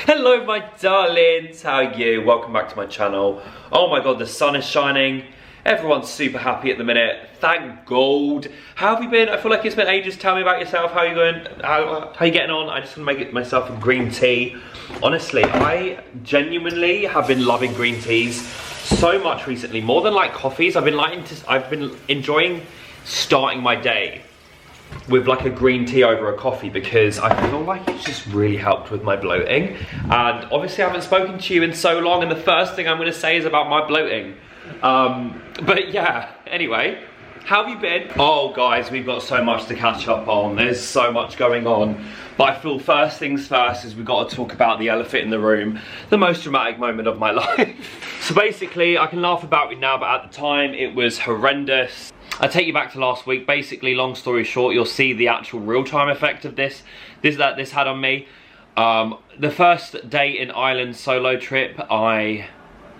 Hello my darlings, how are you? Welcome back to my channel. Oh my god, the sun is shining. Everyone's super happy at the minute. Thank God. How have you been? I feel like it's been ages. Tell me about yourself. How are you going? How are you getting on? I just want to make myself a green tea. Honestly, I genuinely have been loving green teas so much recently. More than like coffees. I've been enjoying starting my day with like a green tea over a coffee because I feel like it's just really helped with my bloating. And obviously I haven't spoken to you in so long, and the first thing I'm going to say is about my bloating. But yeah, anyway, how have you been? Oh guys, we've got so much to catch up on. There's so much going on. But I feel first things first is we've got to talk about the elephant in the room, the most dramatic moment of my life. So basically, I can laugh about it now, but at the time it was horrendous. I take you back to last week. Basically, long story short, you'll see the actual real-time effect of this had on me. The first day in Ireland solo trip, I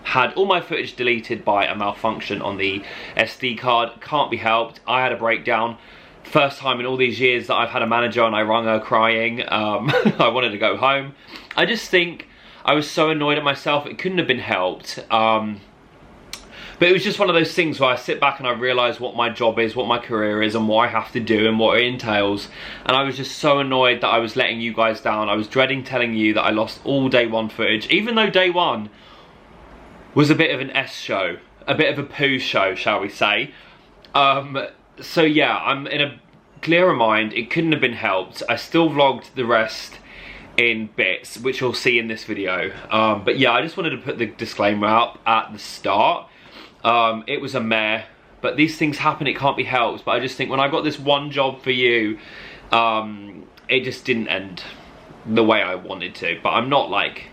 had all my footage deleted by a malfunction on the SD card. Can't be helped. I had a breakdown. First time in all these years that I've had a manager and I rung her crying. I wanted to go home. I just think I was so annoyed at myself. It couldn't have been helped. But it was just one of those things where I sit back and I realise what my job is, what my career is, and what I have to do and what it entails. And I was just so annoyed that I was letting you guys down. I was dreading telling you that I lost all day one footage, even though day one was a bit of an S show, a bit of a poo show, shall we say. So yeah, I'm in a clearer mind. It couldn't have been helped. I still vlogged the rest in bits, which you'll see in this video. But yeah, I just wanted to put the disclaimer up at the start. It was a mare, but these things happen, it can't be helped. But I just think when I got this one job for you, it just didn't end the way I wanted to. But I'm not like,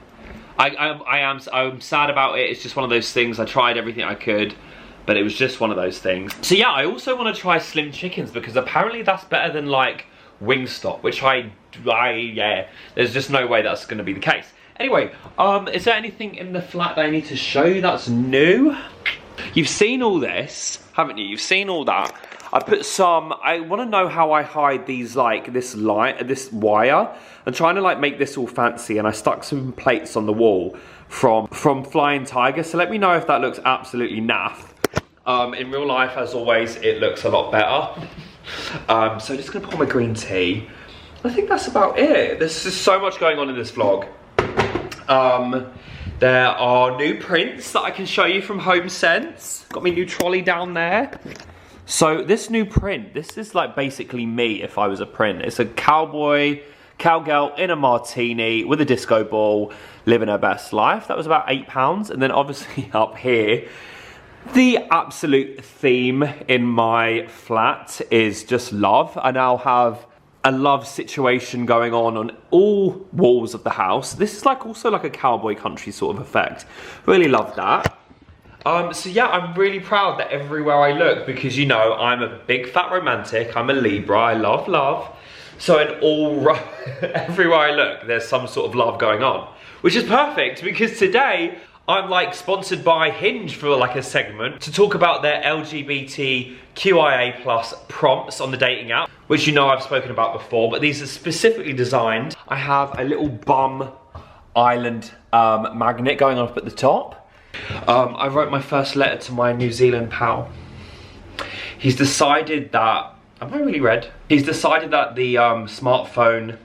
I'm sad about it. It's just one of those things. I tried everything I could, but it was just one of those things. So yeah, I also want to try slim chickens because apparently that's better than like Wingstop, which yeah, there's just no way that's going to be the case. Anyway, is there anything in the flat that I need to show you that's new? You've seen all this, haven't you? You've seen all that. I put some, I want to know how I hide these, like, this wire. I'm trying to, like, make this all fancy, and I stuck some plates on the wall from Flying Tiger, so let me know if that looks absolutely naff. In real life, as always, it looks a lot better. So I'm just going to pour my green tea. I think that's about it. There's just so much going on in this vlog. There are new prints that I can show you from Home Sense. Got my new trolley down there. So this new print, this is like basically me if I was a print. It's a cowgirl in a martini with a disco ball, living her best life. That was about £8. And then obviously up here, the absolute theme in my flat is just love. I now have a love situation going on all walls of the house. This is like also like a cowboy country sort of effect. Really love that. So yeah, I'm really proud that everywhere I look, because you know, I'm a big fat romantic, I'm a Libra, I love love. So in everywhere I look, there's some sort of love going on, which is perfect because today I'm like sponsored by Hinge for like a segment to talk about their LGBTQIA+ prompts on the dating app, which you know I've spoken about before, but these are specifically designed. I have a little bum island magnet going up at the top. I wrote my first letter to my New Zealand pal. He's decided that, am I really red? He's decided that the smartphone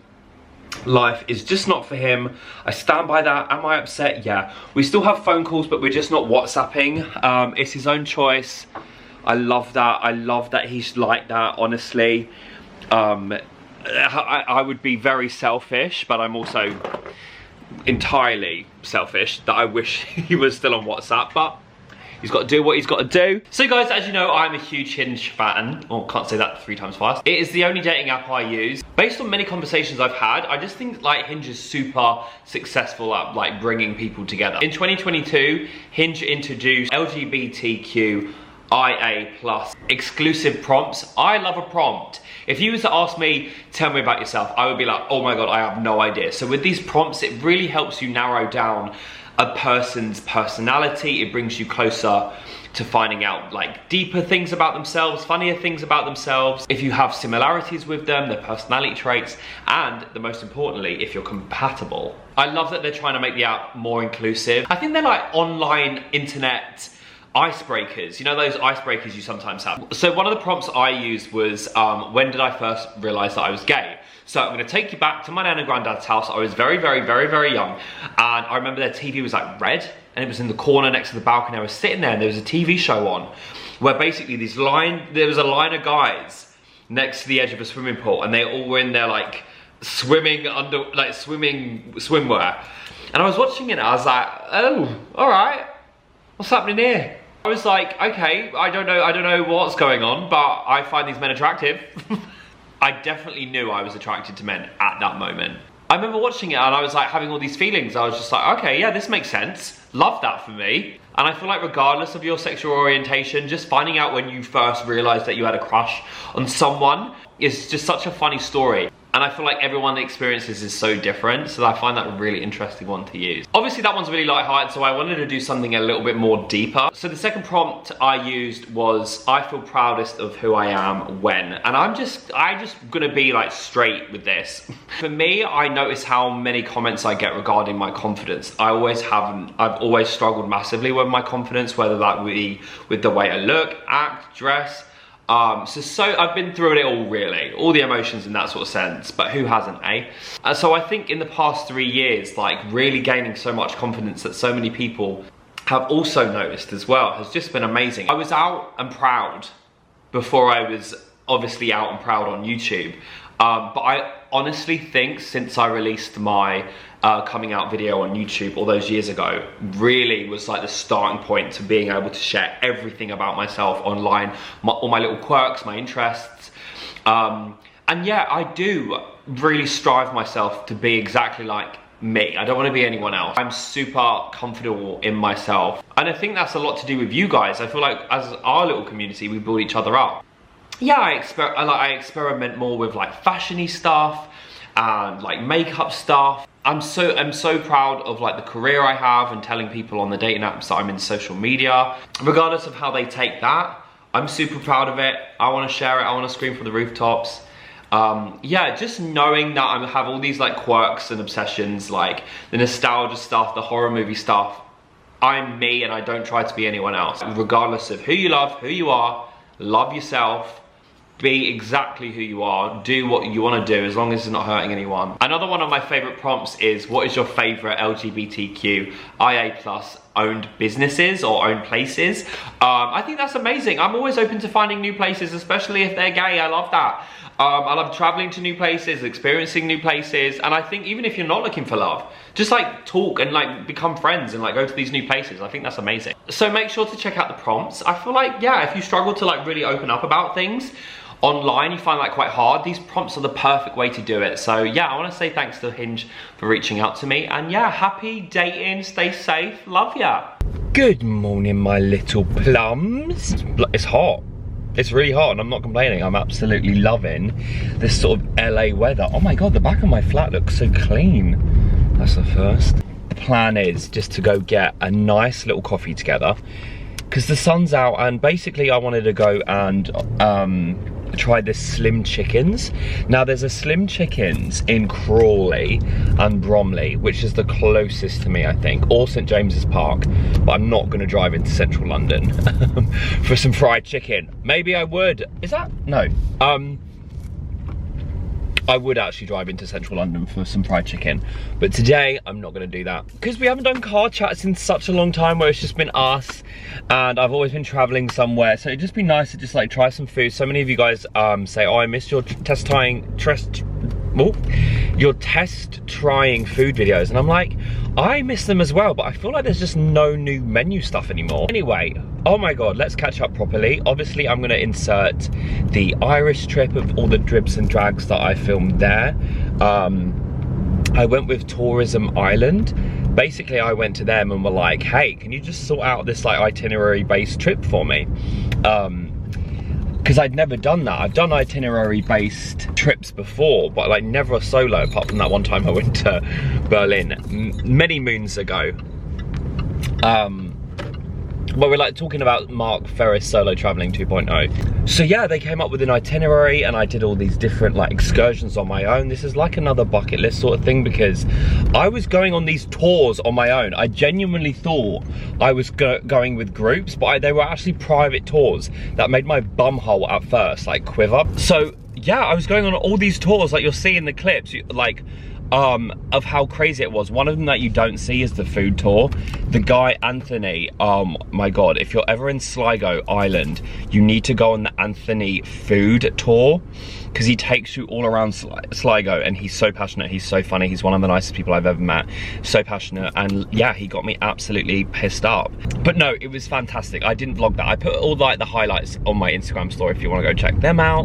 life is just not for him. I stand by that. Am I upset? Yeah. We still have phone calls, but we're just not WhatsApping. It's his own choice. I love that. I love that he's like that, honestly. I would be very selfish, but I'm also entirely selfish that I wish he was still on WhatsApp, but he's got to do what he's got to do. So guys, as you know, I'm a huge Hinge fan. Oh, can't say that 3 times fast. It is the only dating app I use. Based on many conversations I've had, I just think like Hinge is super successful at like bringing people together. In 2022, Hinge introduced LGBTQIA+ exclusive prompts. I love a prompt. If you was to ask me, tell me about yourself, I would be like, oh my god, I have no idea. So with these prompts, it really helps you narrow down a person's personality. It brings you closer to finding out like deeper things about themselves, funnier things about themselves, if you have similarities with them, their personality traits, and the most importantly, if you're compatible. I love that they're trying to make the app more inclusive. I think they're like online internet icebreakers, you know those icebreakers you sometimes have. So one of the prompts I used was, when did I first realize that I was gay? So I'm gonna take you back to my nan and granddad's house. I was very young, and I remember their TV was like red, and it was in the corner next to the balcony. I was sitting there and there was a TV show on where basically there was a line of guys next to the edge of a swimming pool, and they all were in there like swimming under, like swimwear. And I was watching it and I was like, oh, all right, what's happening here? I was like, okay, I don't know what's going on, but I find these men attractive. I definitely knew I was attracted to men at that moment. I remember watching it and I was like having all these feelings. I was just like, okay, yeah, this makes sense. Love that for me. And I feel like regardless of your sexual orientation, just finding out when you first realized that you had a crush on someone is just such a funny story. And I feel like everyone that experiences is so different, so I find that a really interesting one to use. Obviously that one's really light-hearted, so I wanted to do something a little bit more deeper. So the second prompt I used was, I feel proudest of who I am when. And I'm just gonna be like straight with this. For me, I notice how many comments I get regarding my confidence. I've always struggled massively with my confidence, whether that be with the way I look, act, dress. So I've been through it all really, all the emotions in that sort of sense, but who hasn't, eh? So I think in the past 3 years, like really gaining so much confidence that so many people have also noticed as well has just been amazing. I was out and proud before I was obviously out and proud on YouTube. But I honestly think since I released my coming out video on YouTube all those years ago, really was like the starting point to being able to share everything about myself online, all my little quirks, my interests. And yeah, I do really strive myself to be exactly like me. I don't want to be anyone else. I'm super comfortable in myself. And I think that's a lot to do with you guys. I feel like as our little community, we build each other up. Yeah, I experiment more with like fashiony stuff and like makeup stuff. I'm so proud of like the career I have and telling people on the dating apps that I'm in social media. Regardless of how they take that, I'm super proud of it. I want to share it. I want to scream from the rooftops. Yeah, just knowing that I have all these like quirks and obsessions, like the nostalgia stuff, the horror movie stuff. I'm me and I don't try to be anyone else. Regardless of who you love, who you are, love yourself. Be exactly who you are, do what you want to do as long as it's not hurting anyone. Another one of my favorite prompts is, what is your favorite LGBTQIA+ owned businesses or owned places? I think that's amazing. I'm always open to finding new places, especially if they're gay. I love that. I love traveling to new places, experiencing new places, and I think even if you're not looking for love, just like talk and like become friends and like go to these new places. I think that's amazing. So make sure to check out the prompts. I feel like, yeah, if you struggle to like really open up about things online, you find that quite hard, these prompts are the perfect way to do it. So yeah, I want to say thanks to Hinge for reaching out to me, and yeah, happy dating, stay safe, love ya. Good morning, my little plums. It's hot. It's really hot and I'm not complaining. I'm absolutely loving this sort of LA weather. Oh my God, the back of my flat looks so clean. That's the first. The plan is just to go get a nice little coffee together because the sun's out, and basically I wanted to go and try this Slim Chickens. Now there's a Slim Chickens in Crawley and Bromley, which is the closest to me, I think, or St James's Park, but I'm not gonna drive into central London for some fried chicken. Maybe I would. Is that? No. I would actually drive into central London for some fried chicken, but today I'm not gonna do that because we haven't done car chats in such a long time where it's just been us, and I've always been traveling somewhere, so it'd just be nice to just like try some food. So many of you guys say, oh, I missed your test trying food videos, and I'm like, I miss them as well, but I feel like there's just no new menu stuff anymore. Anyway, oh my God, let's catch up properly. Obviously, I'm gonna insert the Irish trip of all the dribs and drags that I filmed there. I went with Tourism Ireland. Basically, I went to them and were like, hey, can you just sort out this like itinerary-based trip for me? Because I'd never done that. I've done itinerary-based trips before, but like never a solo, apart from that one time I went to Berlin many moons ago. Well, we're like talking about Mark Ferris solo traveling 2.0. So yeah, they came up with an itinerary and I did all these different like excursions on my own. This is like another bucket list sort of thing because I was going on these tours on my own. I genuinely thought I was going with groups, but they were actually private tours that made my bumhole at first like quiver. So yeah, I was going on all these tours like you'll see in the clips, like of how crazy it was. One of them that you don't see is the food tour. The guy Anthony, my god, if you're ever in Sligo Island, you need to go on the Anthony food tour because he takes you all around Sligo and he's so passionate, he's so funny, he's one of the nicest people I've ever met, so passionate, and yeah, he got me absolutely pissed up. But no, it was fantastic. I didn't vlog that. I put all like the highlights on my Instagram story if you want to go check them out,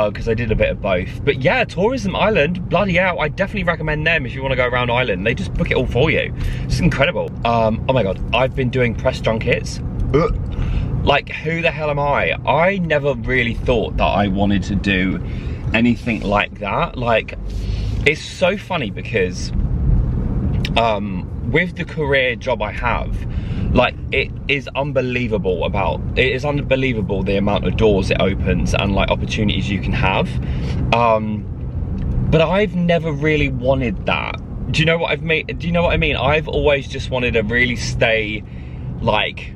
because I did a bit of both. But yeah, Tourism Island, bloody hell, I definitely recommend them if you want to go around Ireland. They just book it all for you. It's incredible. Oh my god, I've been doing press junkets. Like, who the hell am I? I never really thought that I wanted to do anything like that. Like, it's so funny because with the career job I have, like, it is unbelievable the amount of doors it opens and like opportunities you can have. But I've never really wanted that. Do you know what I mean? I've always just wanted to really stay, like,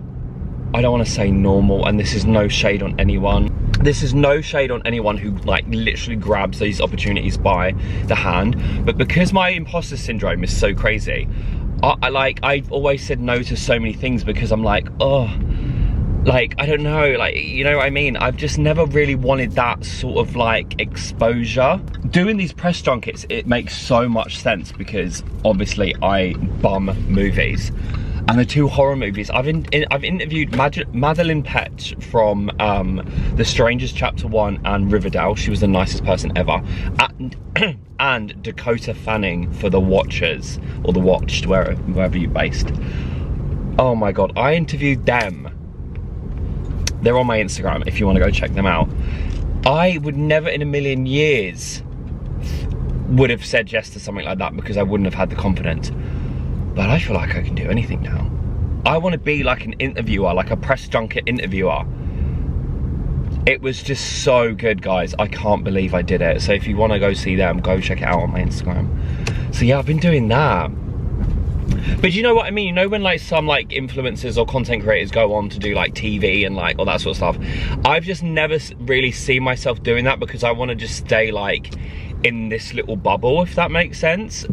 I don't want to say normal, and this is no shade on anyone. This is no shade on anyone who like literally grabs these opportunities by the hand. But because my imposter syndrome is so crazy, I've always said no to so many things because I'm like, oh, like, I don't know, like, you know what I mean? I've just never really wanted that sort of like exposure. Doing these press junkets, it makes so much sense because obviously I bum movies. And the two horror movies, I've interviewed Madeleine Petch from The Strangers Chapter 1 and Riverdale. She was the nicest person ever. And Dakota Fanning for The Watchers, or The Watched, wherever you're based. Oh my god, I interviewed them. They're on my Instagram if you want to go check them out. I would never in a million years would have said yes to something like that because I wouldn't have had the confidence. But I feel like I can do anything now. I want to be like an interviewer, like a press junket interviewer. It was just so good, guys. I can't believe I did it. So if you want to go see them, go check it out on my Instagram. So yeah, I've been doing that. But you know what I mean? You know when like some like influencers or content creators go on to do like TV and like all that sort of stuff? I've just never really seen myself doing that because I want to just stay like in this little bubble, if that makes sense.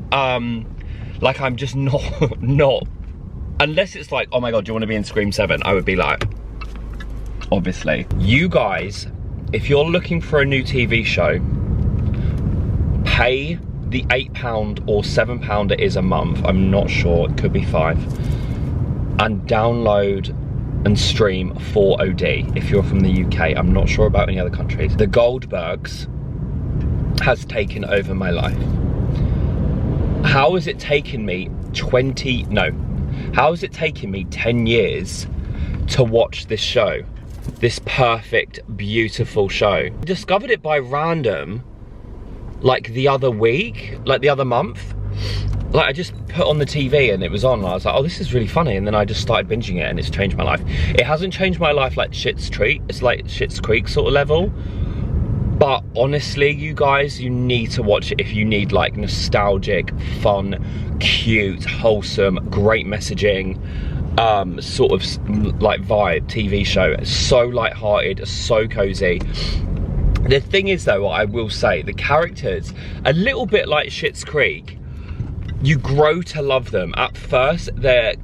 Like, I'm just not, unless it's like, oh my god, do you want to be in Scream 7? I would be like, obviously. You guys, if you're looking for a new TV show, pay the £8 or £7 it is a month, I'm not sure, it could be £5, and download and stream 4OD if you're from the UK. I'm not sure about any other countries. The Goldbergs has taken over my life. How has it taken me 10 years to watch this show? This perfect, beautiful show. I discovered it by random, like the other week, like the other month. Like, I just put on the TV and it was on and I was like, oh, this is really funny, and then I just started binging it and it's changed my life. It hasn't changed my life like Schitt's Creek, it's like Schitt's Creek sort of level. But honestly, you guys, you need to watch it if you need like nostalgic, fun, cute, wholesome, great messaging, sort of like vibe TV show. It's so light-hearted, so cozy. The thing is though, what I will say, the characters, a little bit like Schitt's Creek, you grow to love them. At first, their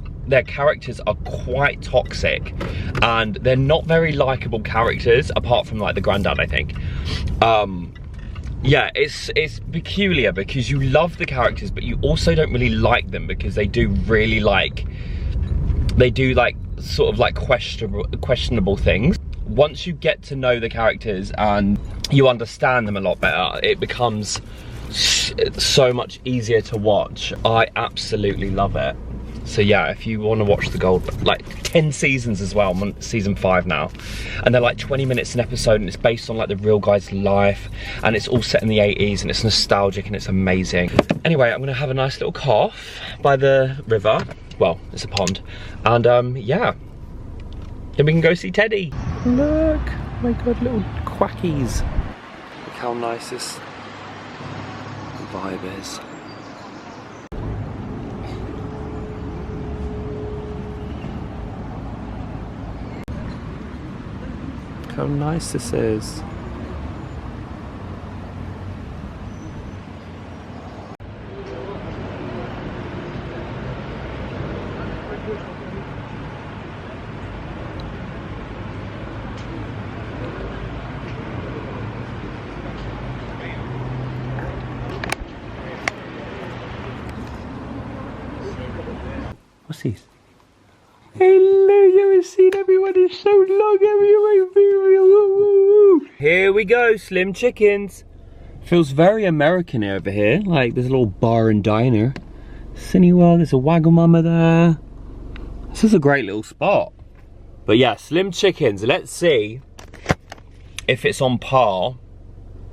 characters are quite toxic and they're not very likable characters, apart from like the granddad, I think. Yeah, it's peculiar because you love the characters but you also don't really like them because they do sort of like questionable things. Once you get to know the characters and you understand them a lot better, it becomes so much easier to watch. I absolutely love it. So yeah, if you want to watch the Gold, like 10 seasons as well, I'm on season 5 now, and they're like 20 minutes an episode, and it's based on like the real guy's life, and it's all set in the 80s, and it's nostalgic and it's amazing. Anyway, I'm gonna have a nice little cough by the river, Well, it's a pond. And yeah, then we can go see Teddy. Look, oh my God, little quackies. Look how nice this vibe is. Look how nice this is. What's this? Hello, you haven't seen everyone in so long, everyone. Here we go, Slim Chickens. Feels very American over here. Like there's a little bar and diner. Cineworld, there's a Wagamama there. This is a great little spot. But yeah, Slim Chickens. Let's see if it's on par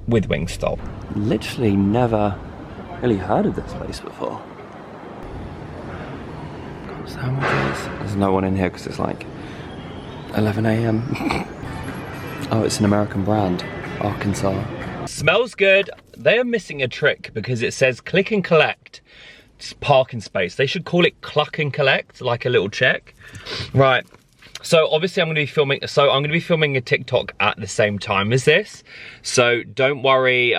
with Wingstop. Literally never really heard of this place before. Sandwiches. There's no one in here because it's like 11 AM. Oh, it's an American brand, Arkansas. Smells good. They are missing a trick because it says click and collect. It's parking space. They should call it cluck and collect, like a little check. Right. So obviously I'm going to be filming a TikTok at the same time as this. So don't worry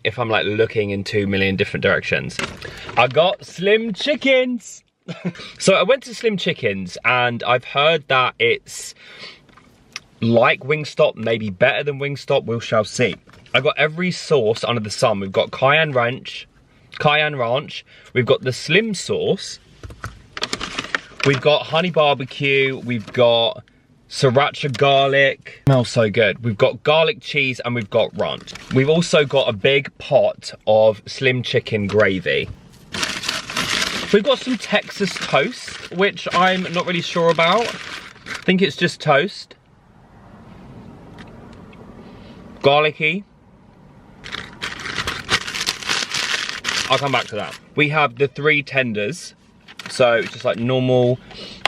if I'm like looking in 2 million different directions. I got Slim Chickens. So I went to Slim Chickens and I've heard that it's like Wingstop, maybe better than Wingstop, we shall see. I got every sauce under the sun. We've got Cayenne Ranch, we've got the Slim sauce, we've got honey barbecue, we've got sriracha garlic, smells so good. We've got garlic cheese and we've got ranch. We've also got a big pot of Slim Chicken gravy. We've got some Texas toast, which I'm not really sure about. I think it's just toast. Garlicky. I'll come back to that. We have the 3 tenders. So it's just like normal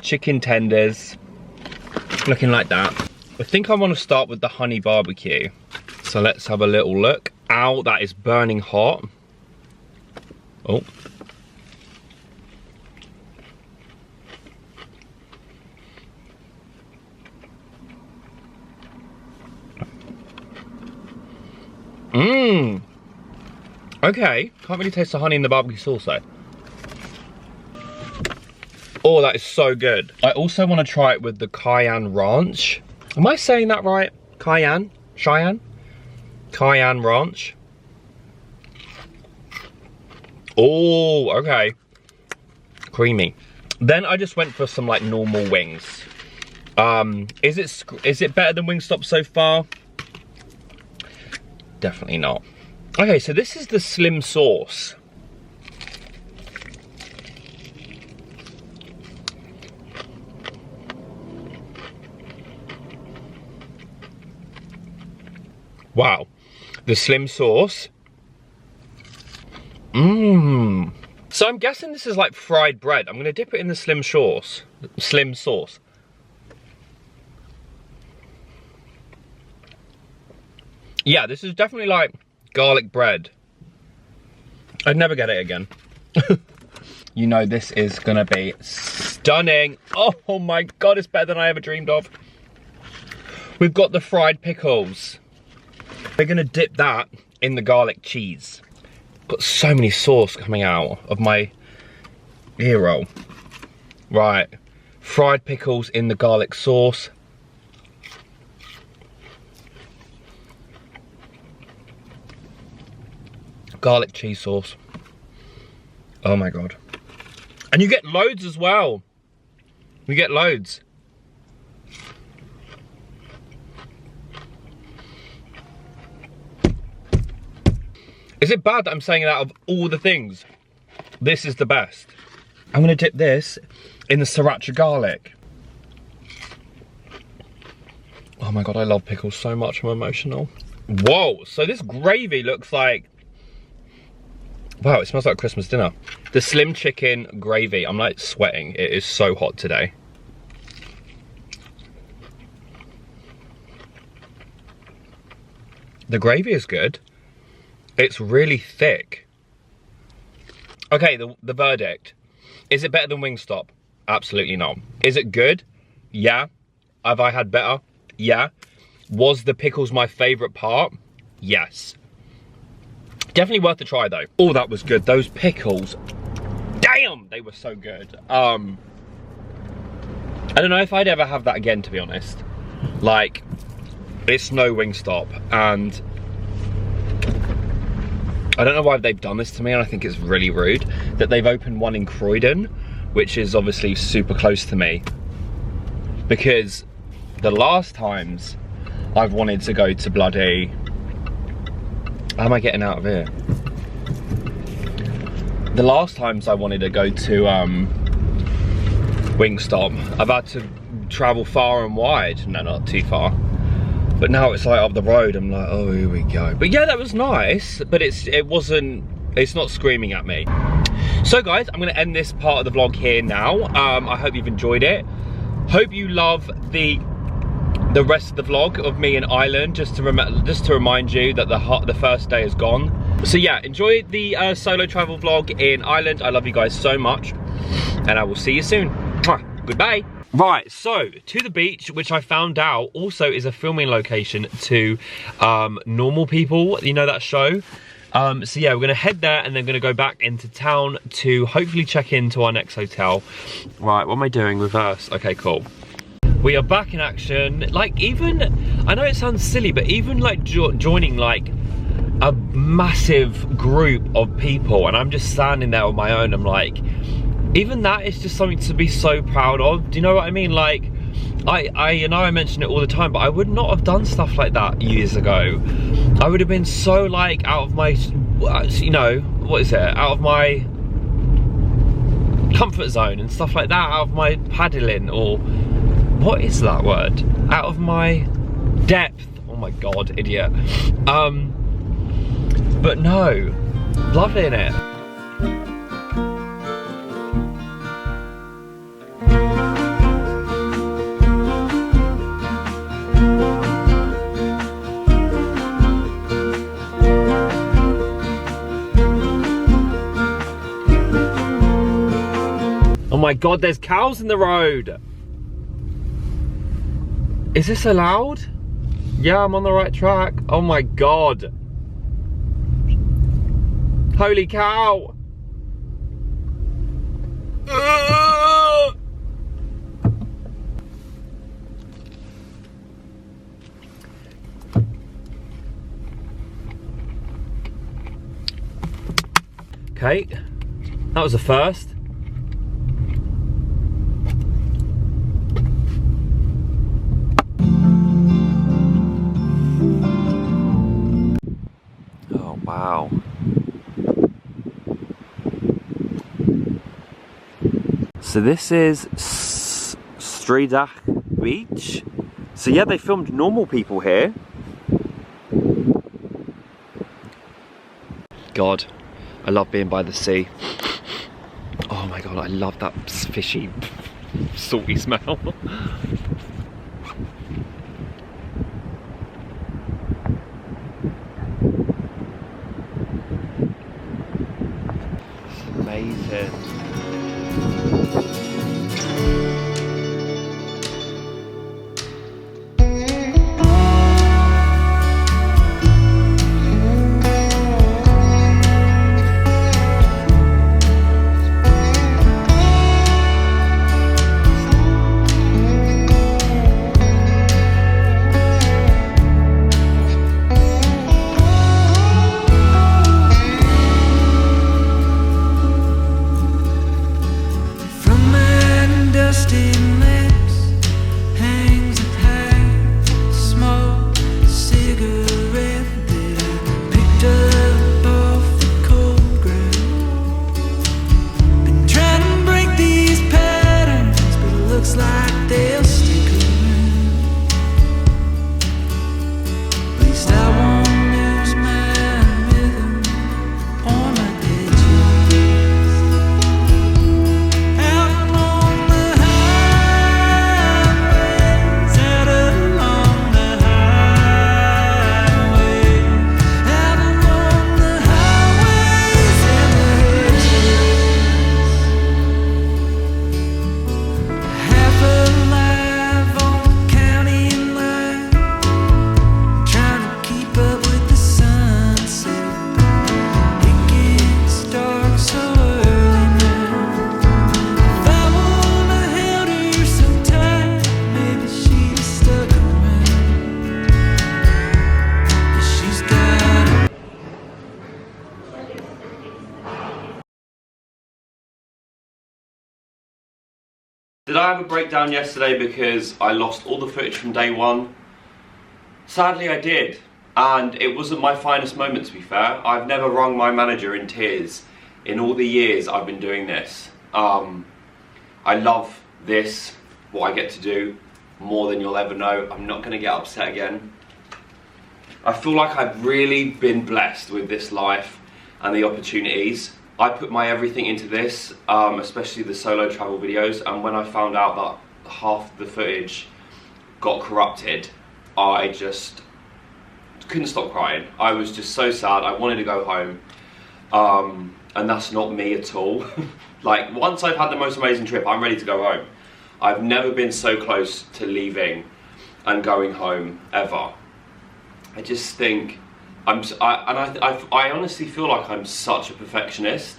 chicken tenders. Looking like that. I think I want to start with the honey barbecue. So let's have a little look. Ow, that is burning hot. Oh. Mmm. Okay, can't really taste the honey in the barbecue sauce though. Oh, that is so good. I also want to try it with the Cayenne Ranch. Am I saying that right? Cayenne? Cheyenne? Cayenne Ranch. Oh, okay. Creamy. Then I just went for some like normal wings. Is it better than Wingstop so far? Definitely not. Okay, so this is the Slim sauce. Wow, the Slim sauce. Mmm. So I'm guessing this is like fried bread. I'm gonna dip it in the Slim sauce. Slim sauce. Yeah, this is definitely like garlic bread. I'd never get it again. You know this is gonna be stunning. Oh my God, it's better than I ever dreamed of. We've got the fried pickles. We're gonna dip that in the garlic cheese. Got so many sauce coming out of my ear roll. Right, fried pickles in the garlic sauce. Garlic cheese sauce. Oh my God. And you get loads as well. You get loads. Is it bad that I'm saying that out of all the things, this is the best? I'm gonna dip this in the sriracha garlic. Oh my God, I love pickles so much, I'm emotional. Whoa, so this gravy looks like Wow, it smells like Christmas dinner. The slim chicken gravy, I'm like sweating. It is so hot today. The gravy is good. It's really thick. Okay, the verdict. Is it better than Wingstop? Absolutely not. Is it good? Yeah. Have I had better? Yeah. Was the pickles my favorite part? Yes. Definitely worth a try though. Oh, that was good. Those pickles, damn, they were so good. I don't know if I'd ever have that again, to be honest. Like, it's no Wingstop, and I don't know why they've done this to me, and I think it's really rude that they've opened one in Croydon, which is obviously super close to me, because the last times I've wanted to go to bloody, how am I getting out of here? The last times I wanted to go to Wingstop, I've had to travel far and wide. No, not too far. But now it's like up the road, I'm like, oh, here we go. But yeah, that was nice, but it's not screaming at me. So guys, I'm gonna end this part of the vlog here now. I hope you've enjoyed it. Hope you love the rest of the vlog of me in Ireland, just to remind you that the first day is gone. So yeah, enjoy the solo travel vlog in Ireland. I love you guys so much, and I will see you soon. Mwah. Goodbye. Right, so to the beach, which I found out also is a filming location to Normal People, you know that show? So yeah, we're gonna head there and then gonna go back into town to hopefully check into our next hotel. Right, what am I doing? Reverse. Okay, cool. We are back in action. Like, even, I know it sounds silly, but even like joining like a massive group of people, and I'm just standing there on my own, I'm like, even that is just something to be so proud of. Do you know what I mean? Like, I know I mention it all the time, but I would not have done stuff like that years ago. I would have been so like out of my, you know, what is it? Out of my comfort zone and stuff like that. Out of my paddling, or what is that word? Out of my depth. Oh my God, idiot. But no, loving it. Oh my God, there's cows in the road. Is this allowed? Yeah, I'm on the right track. Oh my God. Holy cow. Okay, that was a first. Oh, wow. So this is Stridach Beach. So yeah, they filmed Normal People here. God, I love being by the sea. Oh my God, I love that fishy, salty smell. It's amazing. Did I have a breakdown yesterday because I lost all the footage from day one? Sadly I did, and it wasn't my finest moment, to be fair. I've never wrung my manager in tears in all the years I've been doing this. I love this, what I get to do, more than you'll ever know. I'm not going to get upset again. I feel like I've really been blessed with this life and the opportunities. I put my everything into this, especially the solo travel videos, and when I found out that half the footage got corrupted, I just couldn't stop crying. I was just so sad. I wanted to go home, and that's not me at all. Like, once I've had the most amazing trip, I'm ready to go home. I've never been so close to leaving and going home, ever. I just think, I honestly feel like I'm such a perfectionist,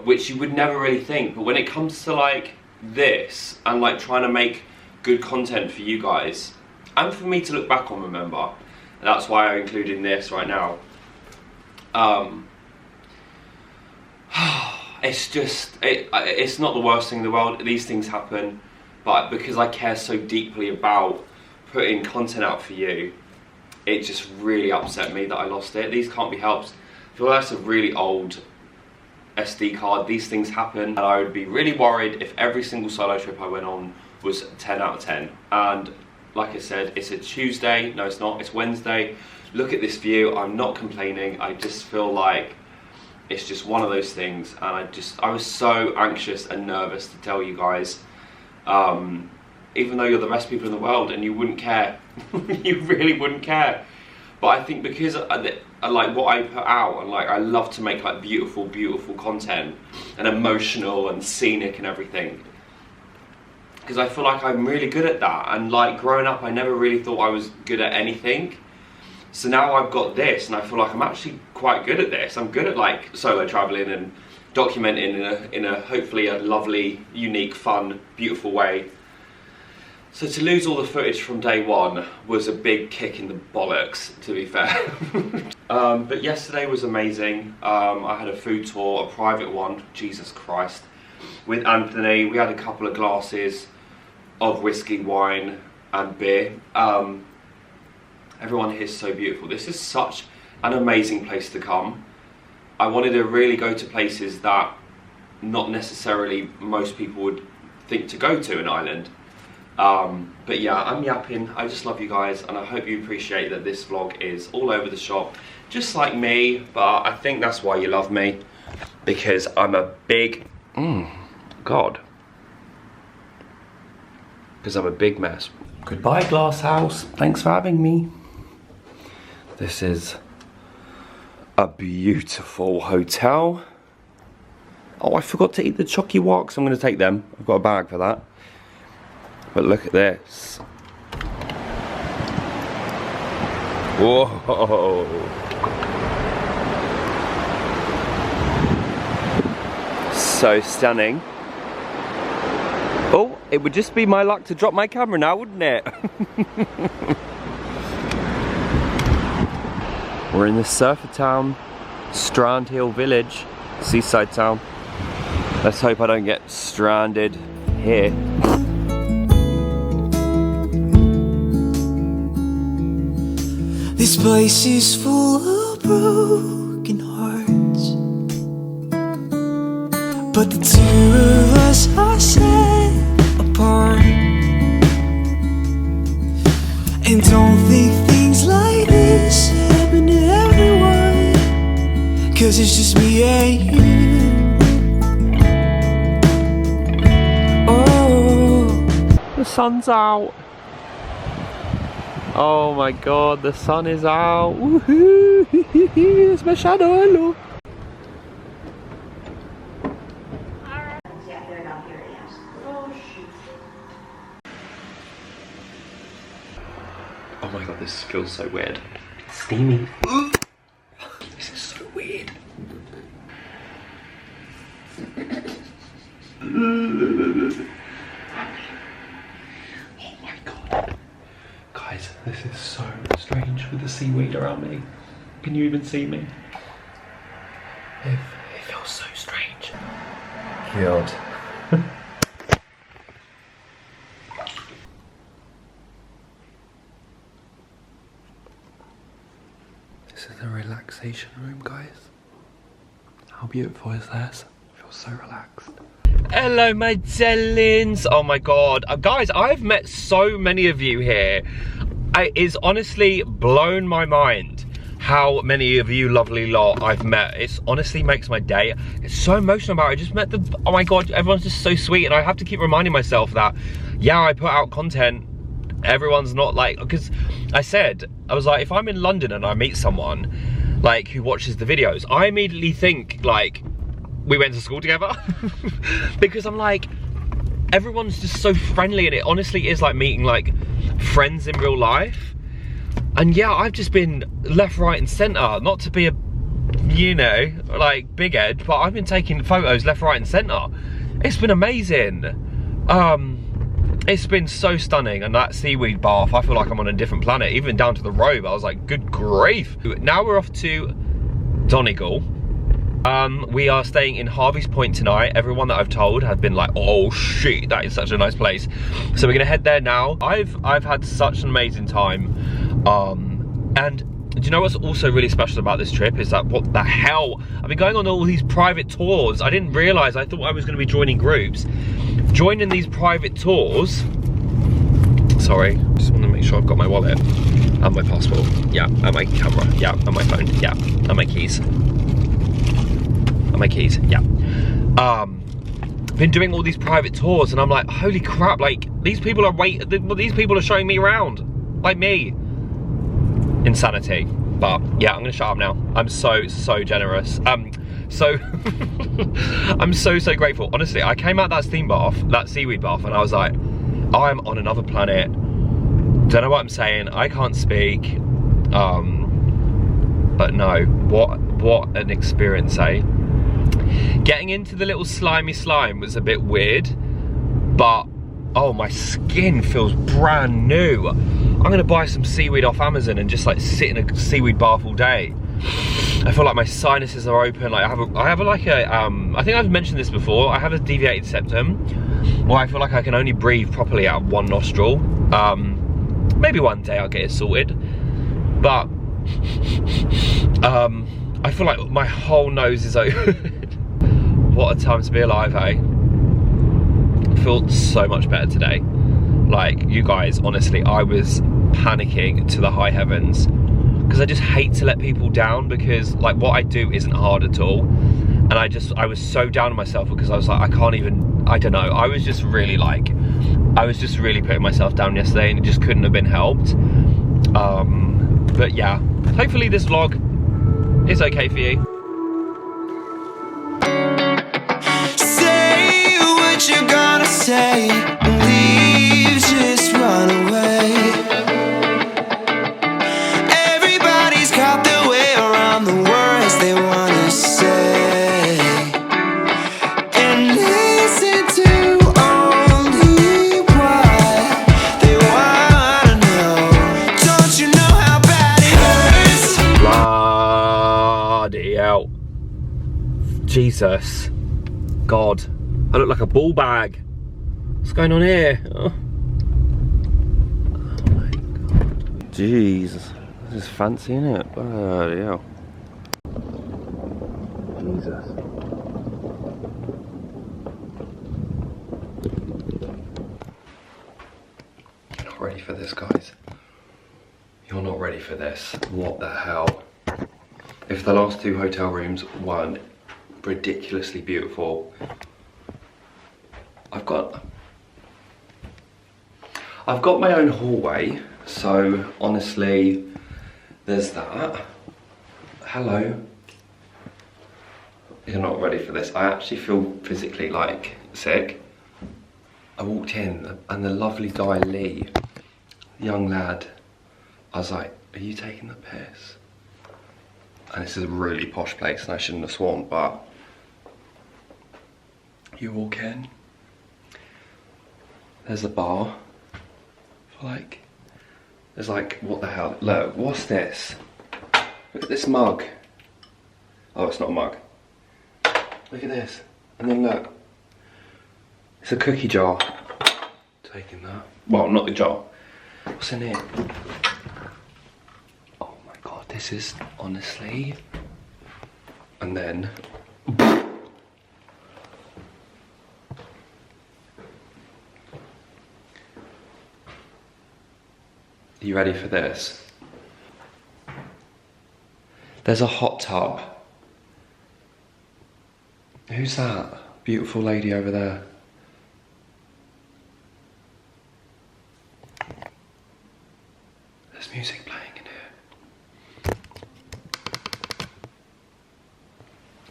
which you would never really think, but when it comes to like this, and like trying to make good content for you guys, and for me to look back on, remember, and that's why I'm including this right now. It's just, it's not the worst thing in the world. These things happen, but because I care so deeply about putting content out for you, it just really upset me that I lost it. These can't be helped. I feel like that's a really old SD card. These things happen, and I would be really worried if every single solo trip I went on was 10 out of 10. And like I said, it's a Tuesday. No, it's not. It's Wednesday. Look at this view. I'm not complaining. I just feel like it's just one of those things, and I was so anxious and nervous to tell you guys, even though you're the best people in the world and you wouldn't care. You really wouldn't care. But I think because I like what I put out, and like I love to make like beautiful content and emotional and scenic and everything, because I feel like I'm really good at that. And like growing up, I never really thought I was good at anything. So now I've got this, and I feel like I'm actually quite good at this. I'm good at like solo traveling and documenting in a hopefully a lovely, unique, fun, beautiful way. So to lose all the footage from day one was a big kick in the bollocks, to be fair. But yesterday was amazing. I had a food tour, a private one, Jesus Christ, with Anthony. We had a couple of glasses of whiskey, wine and beer. Everyone here is so beautiful. This is such an amazing place to come. I wanted to really go to places that not necessarily most people would think to go to in Ireland. But yeah, I'm yapping. I just love you guys, and I hope you appreciate that this vlog is all over the shop, just like me. But I think that's why you love me, because I'm a big, God, because I'm a big mess. Goodbye, Glass House. Thanks for having me. This is a beautiful hotel. Oh, I forgot to eat the chocky woks. I'm going to take them. I've got a bag for that. But look at this. Whoa. So stunning. Oh, it would just be my luck to drop my camera now, wouldn't it? We're in the surfer town, Strand Hill Village, seaside town. Let's hope I don't get stranded here. This place is full of broken hearts, but the two of us are set apart. And don't think things like this happen to everyone, 'cause it's just me and you. Oh, The sun's out. Oh my God, the sun is out. Woohoo! It's my shadow, hello. Oh my God, this feels so weird. Steamy. This is so weird. Oh my God. Guys, this is so strange with the seaweed around me. Can you even see me? It feels so strange. God. This is the relaxation room, guys. How beautiful is this? I feel so relaxed. Hello, my darlings. Oh my God. Guys, I've met so many of you here. It's honestly blown my mind how many of you lovely lot I've met. It honestly makes my day. It's so emotional about it. I just met the, oh my God, everyone's just so sweet. And I have to keep reminding myself that, yeah, I put out content. Everyone's not like, because I was like, if I'm in London and I meet someone like who watches the videos, I immediately think like we went to school together. Because I'm like, everyone's just so friendly, and it honestly is like meeting like friends in real life. And yeah, I've just been left, right and centre, not to be a, you know, like big head, but I've been taking photos left, right and centre. It's been amazing. It's been so stunning, and that seaweed bath, I feel like I'm on a different planet. Even down to the robe, I was like, good grief. Now we're off to Donegal. We are staying in Harvey's Point tonight. Everyone that I've told has been like, oh shit, that is such a nice place. So we're gonna head there now. I've had such an amazing time. And do you know what's also really special about this trip is that, what the hell? I've been going on all these private tours. I didn't realise, I thought I was gonna be joining groups. Joining these private tours, sorry, just want to make sure I've got my wallet and my passport, yeah, and my camera, yeah, and my phone, yeah, and my keys. Yeah. Been doing all these private tours, and I'm like, holy crap, like these people are showing me around, like me. Insanity. But yeah, I'm gonna shut up now. I'm so generous. So I'm so grateful. Honestly, I came out that seaweed bath, and I was like, I'm on another planet. Don't know what I'm saying. I can't speak. But no, what an experience, eh? Getting into the little slimy slime was a bit weird, but oh, my skin feels brand new. I'm gonna buy some seaweed off Amazon and just like sit in a seaweed bath all day. I feel like my sinuses are open. Like I have like a I think I've mentioned this before. I have a deviated septum, where I feel like I can only breathe properly out of one nostril. Maybe one day I'll get it sorted, but I feel like my whole nose is open. What a time to be alive, eh? I feel so much better today. Like, you guys, honestly, I was panicking to the high heavens, because I just hate to let people down, because like what I do isn't hard at all. And I was so down on myself, because I was like, I can't even, I don't know. I was just really putting myself down yesterday, and it just couldn't have been helped. But yeah, hopefully this vlog is okay for you. Say what you're gonna say, leave, just run away. Everybody's got their way around the words they wanna say, and listen to only what they wanna know. Don't you know how bad it hurts? Bloody hell. Jesus. God. I look like a ball bag. What's going on here? Oh my God. Jesus. This is fancy, isn't it? Bloody hell. Jesus. You're not ready for this, guys. You're not ready for this. What the hell? If the last two hotel rooms weren't ridiculously beautiful, I've got my own hallway, so honestly, there's that. Hello. You're not ready for this. I actually feel physically like sick. I walked in and the lovely guy Lee, young lad, I was like, are you taking the piss? And this is a really posh place and I shouldn't have sworn, but you walk in, there's a bar, like, there's like, what the hell, look, what's this? Look at this mug. Oh, it's not a mug. Look at this, and then look, it's a cookie jar. Taking that, well, not the jar. What's in here? Oh my God. This is honestly... And then... Are you ready for this? There's a hot tub. Who's that? Beautiful lady over there. There's music playing in here.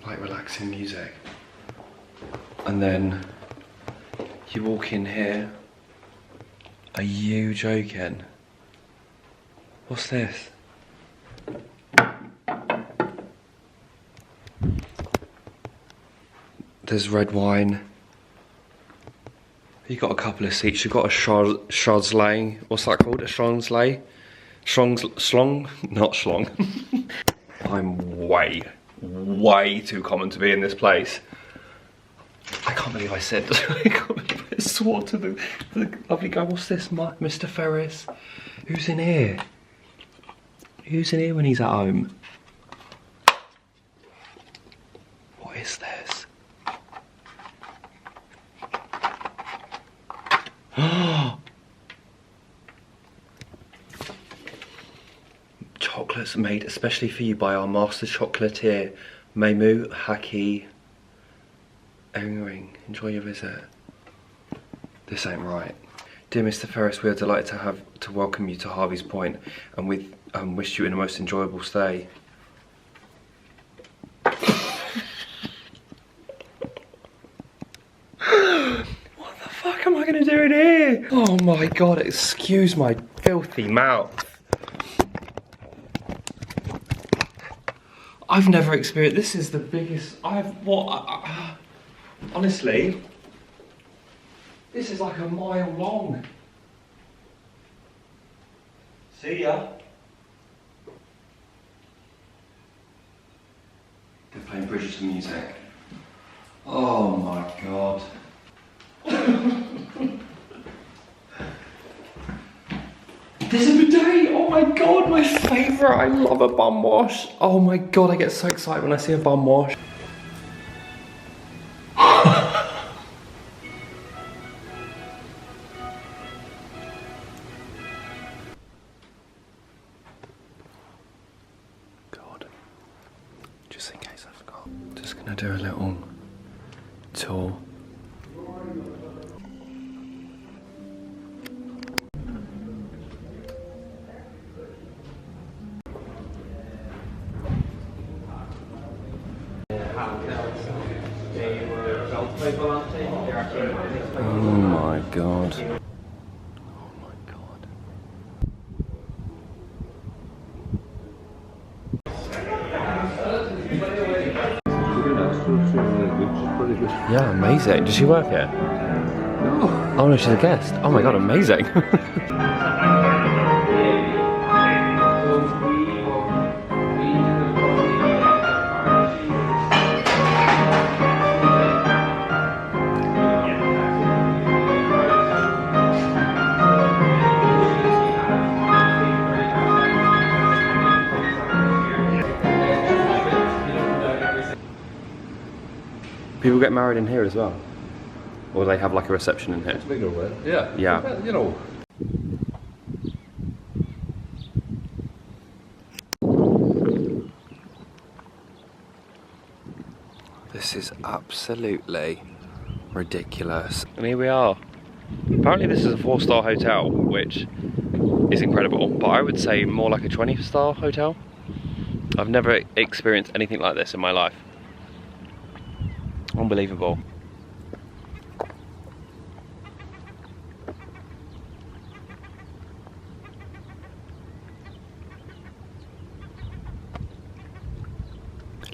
Like relaxing music. And then you walk in here. Are you joking? What's this? There's red wine. You've got a couple of seats. You've got a Schrozzley. What's that called? A Schrozzley? Schlong? Not schlong. I'm way too common to be in this place. I can't believe I said I swore to the lovely guy. What's this, Mr. Ferris? Who's in here? Who's in here when he's at home? What is this? Chocolates made especially for you by our master chocolatier, Meimu Haki Ring. Enjoy your visit. This ain't right. Dear Mr. Ferris, we are delighted to welcome you to Harvey's Point, and we wish you in a most enjoyable stay. What the fuck am I gonna do in here? Oh my god, excuse my filthy mouth. I've never experienced, this is the biggest, honestly, this is like a mile long. See ya. They're playing British music. Oh my god. There's a bidet! Oh my god, my favourite! I love a bum wash. Oh my god, I get so excited when I see a bum wash. God. Just in case I forgot. Just gonna do a little tour. Oh my god. Oh my god. Yeah, amazing. Does she work here? No. Oh no, she's a guest. Oh my god, amazing. People get married in here as well? Or do they have like a reception in here? It's bigger way. Yeah. Yeah. You know. This is absolutely ridiculous. And here we are. Apparently this is a 4-star hotel, which is incredible, but I would say more like a 20-star hotel. I've never experienced anything like this in my life. Unbelievable.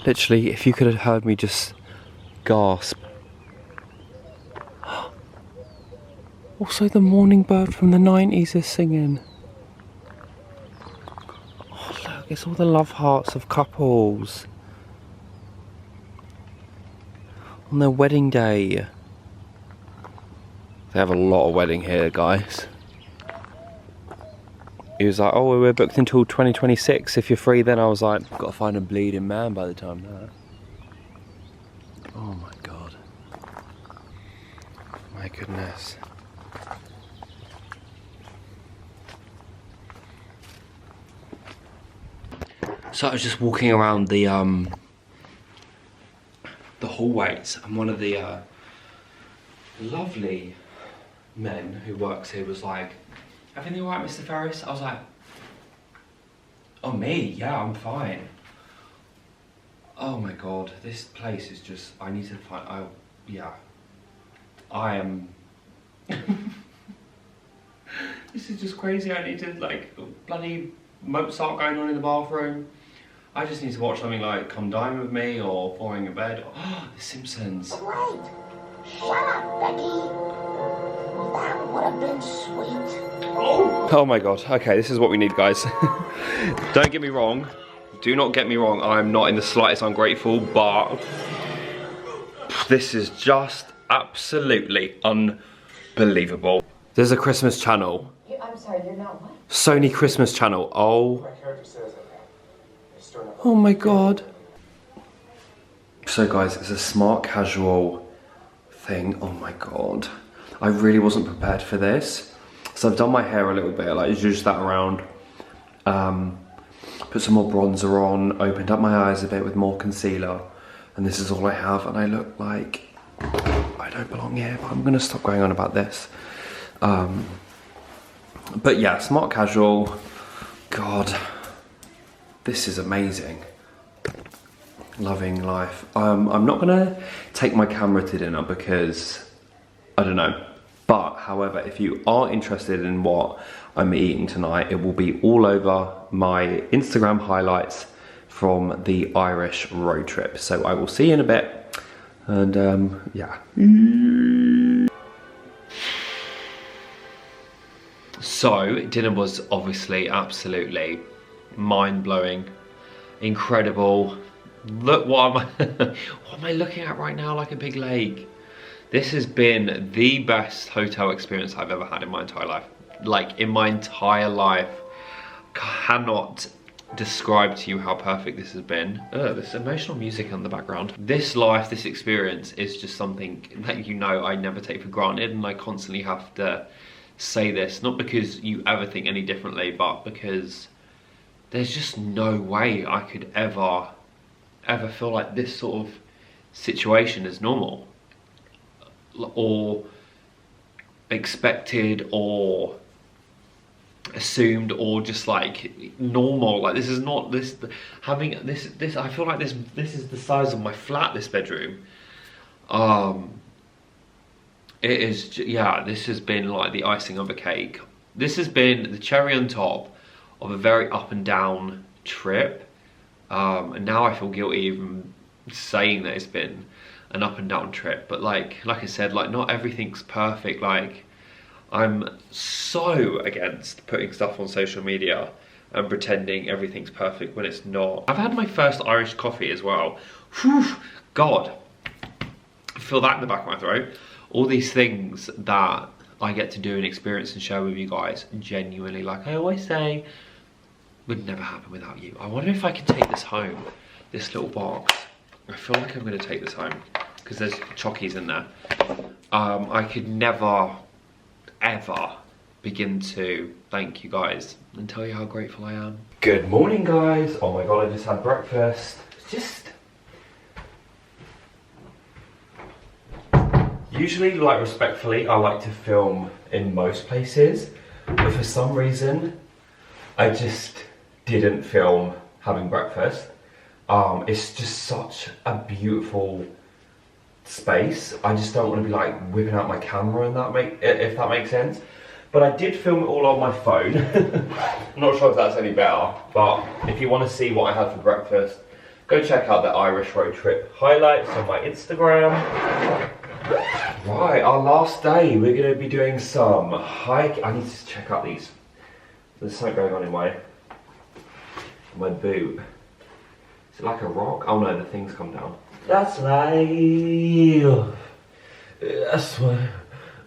Literally, if you could have heard me just gasp. Also, the morning bird from the 90s is singing. Oh look, it's all the love hearts of couples on their wedding day. They have a lot of wedding here, guys. He was like, oh, we're booked until 2026. If you're free then. I was like, I've got to find a bleeding man by the time that. Oh my God. My goodness. So I was just walking around the hallways, and one of the lovely men who works here was like, everything all right, Mr. Ferris? I was like, oh, me? Yeah, I'm fine. Oh my God, this place is just, I need to find, I am, this is just crazy. I need to, like, bloody Mozart going on in the bathroom. I just need to watch something like Come Dine With Me or Falling in Bed. Oh, The Simpsons. Great. Shut up, Becky. That would have been sweet. Oh my God. Okay, this is what we need, guys. Don't get me wrong. Do not get me wrong. I'm not in the slightest ungrateful, but this is just absolutely unbelievable. There's a Christmas channel. I'm sorry, you're not what? Sony Christmas channel. Oh my God. So guys, it's a smart casual thing. Oh my God. I really wasn't prepared for this. So I've done my hair a little bit, like zhuzhed that around. Put some more bronzer on, opened up my eyes a bit with more concealer. And this is all I have, and I look like I don't belong here, but I'm gonna stop going on about this. But yeah, smart casual. God, this is amazing. Loving life. I'm not gonna take my camera to dinner because I don't know. But however, if you are interested in what I'm eating tonight, it will be all over my Instagram highlights from the Irish road trip. So I will see you in a bit. And yeah. So dinner was obviously absolutely mind-blowing, incredible. Look, what am I looking at right now, like a big lake? This has been the best hotel experience I've ever had in my entire life. Like, in my entire life. Cannot describe to you how perfect this has been. There's emotional music in the background. This life, this experience is just something that, you know, I never take for granted, and I constantly have to say this, not because you ever think any differently, but because there's just no way I could ever feel like this sort of situation is normal or expected or assumed or just like normal. Like, this is not this having this I feel like this is the size of my flat, this bedroom. It is, yeah, this has been like the icing of a cake. This has been the cherry on top of a very up and down trip. And now I feel guilty even saying that it's been an up and down trip. But like I said, like, not everything's perfect. Like, I'm so against putting stuff on social media and pretending everything's perfect when it's not. I've had my first Irish coffee as well. Whew, God, I feel that in the back of my throat. All these things that I get to do and experience and share with you guys, genuinely, like I always say, would never happen without you. I wonder if I can take this home, this little box. I feel like I'm gonna take this home because there's chockies in there. I could never, ever begin to thank you guys and tell you how grateful I am. Good morning, guys. Oh my God, I just had breakfast. Usually, like, respectfully, I like to film in most places, but for some reason, I just didn't film having breakfast. It's just such a beautiful space. I just don't want to be like whipping out my camera and if that makes sense. But I did film it all on my phone. I'm not sure if that's any better, but if you want to see what I had for breakfast, go check out the Irish road trip highlights on my Instagram. Right, our last day, we're going to be doing some hike. I need to check out these. There's something going on in my boot. Is it like a rock? Oh no, the things come down. That's life. That's what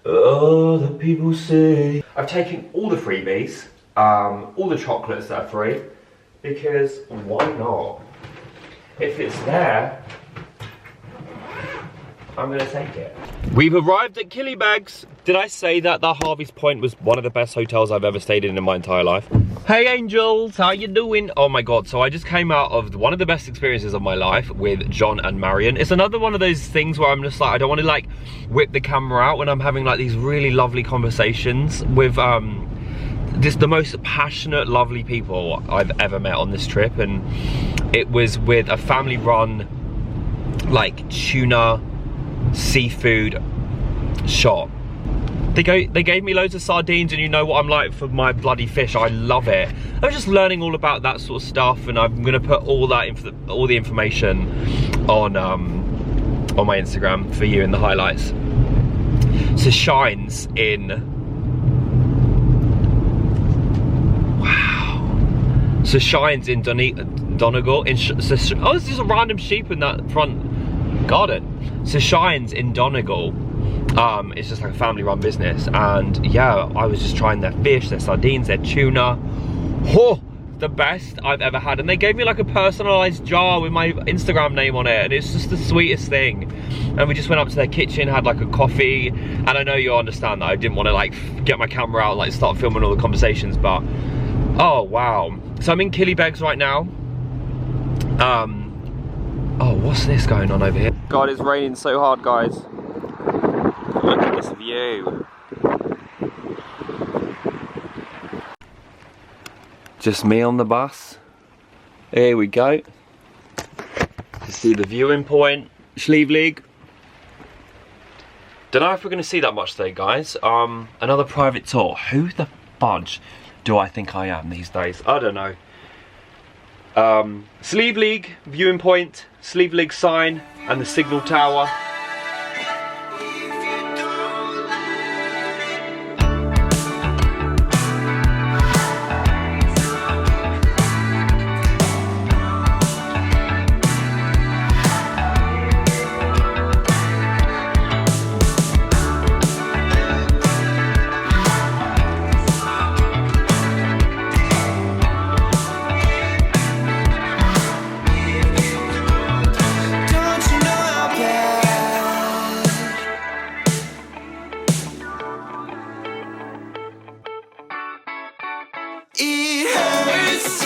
all the people say. I've taken all the freebies all the chocolates that are free, because why not? If it's there, I'm gonna take it. We've arrived at Killybegs. Did I say that Harvey's Point was one of the best hotels I've ever stayed in my entire life? Hey angels, how you doing? Oh my god, so I just came out of one of the best experiences of my life with John and Marion. It's another one of those things where I'm just like, I don't want to like whip the camera out when I'm having like these really lovely conversations with just the most passionate, lovely people I've ever met on this trip. And it was with a family run like tuna seafood shop. They gave me loads of sardines, and you know what I'm like for my bloody fish. I love it. I was just learning all about that sort of stuff, and I'm gonna put all the information on my Instagram for you in the highlights. So Shines in, wow. So Shines in Donegal. Oh, there's just a random sheep in that front garden. So Shines in Donegal. It's just like a family-run business, and yeah, I was just trying their fish, their sardines, their tuna. Oh, the best I've ever had. And they gave me like a personalized jar with my Instagram name on it, and it's just the sweetest thing. And we just went up to their kitchen, had like a coffee, and I know you'll understand that I didn't want to like get my camera out and like start filming all the conversations, but oh wow. So I'm in Killybegs right now. Oh, what's this going on over here? God, it's raining so hard, guys. Look at this view. Just me on the bus. Here we go. To see the viewing point. Sleevelig. Don't know if we're going to see that much today, guys. Another private tour. Who the fudge do I think I am these days? I don't know. Sleevelig, viewing point, Sleevelig sign, and the signal tower. It hurts.